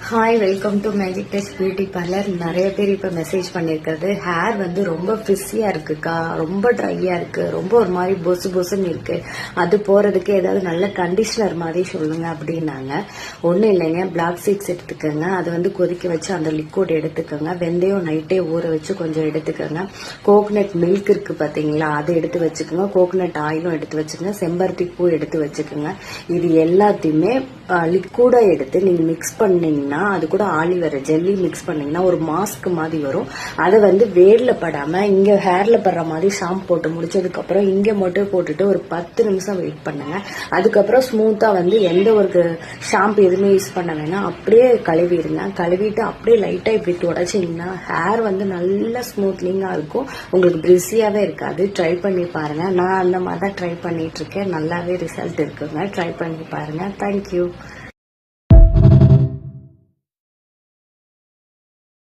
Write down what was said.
Hi, welcome to magic touch beauty parlour. நிறைய பேர் இப்போ மெசேஜ் பண்ணியிருக்கிறது, ஹேர் வந்து ரொம்ப ஃபிஸியாக இருக்குக்கா, ரொம்ப ட்ரையாக இருக்கு, ரொம்ப ஒரு மாதிரி பொசு பொசுன்னு இருக்கு, அது போகிறதுக்கு ஏதாவது நல்ல கண்டிஷனர் மாதிரி சொல்லுங்க அப்படின்னாங்க. ஒன்றும் இல்லைங்க, பிளாக் சீட்ஸ் எடுத்துக்கோங்க, அது வந்து கொதிக்க வச்சு அந்த லிக்விட் எடுத்துக்கோங்க. வெந்தயம் நைட்டே ஊற வச்சு கொஞ்சம் எடுத்துக்கோங்க. கோகனட் மில்க் இருக்கு பார்த்தீங்களா, அதை எடுத்து வச்சுக்கோங்க. கோகனட் ஆயிலும் எடுத்து வச்சுக்கோங்க. செம்பருத்தி பூ எடுத்து வச்சுக்கோங்க. இது எல்லாத்தையுமே லிக்விடா எடுத்து நீங்க மிக்ஸ் பண்ணீங்கன்னா, அது கூட ஆலிவேரா ஜெல்லி மிக்ஸ் பண்ணீங்கன்னா ஒரு மாஸ்க் மாதிரி வரும். அதை வந்து வேர்ல படாம இங்க ஹேர்ல படுற மாதிரி ஷாம்பு போட்டு முடிச்சதுக்கு அப்புறம் இங்க மட்டும் போட்டுட்டு ஒரு 10 நிமிஷம் வெயிட் பண்ணுங்க. அதுக்கப்புறம் ஸ்மூத்தா வந்து எந்த ஒரு ஷாம்பு எதுவுமே யூஸ் பண்ண வேணாம், அப்படியே கழுவிடுங்க. கழுவிட்டு அப்படியே லைட்டா இப்படி தொடச்சிங்கன்னா ஹேர் வந்து நல்ல ஸ்மூத்னிங்கா இருக்கும், உங்களுக்கு பிரிஸியாவே இருக்காது. ட்ரை பண்ணி பாருங்க. நான் அந்த மாதிரி தான் ட்ரை பண்ணிட்டு இருக்கேன், நல்லாவே ரிசல்ட் இருக்குங்க. ட்ரை பண்ணி பாருங்க. தேங்க்யூ.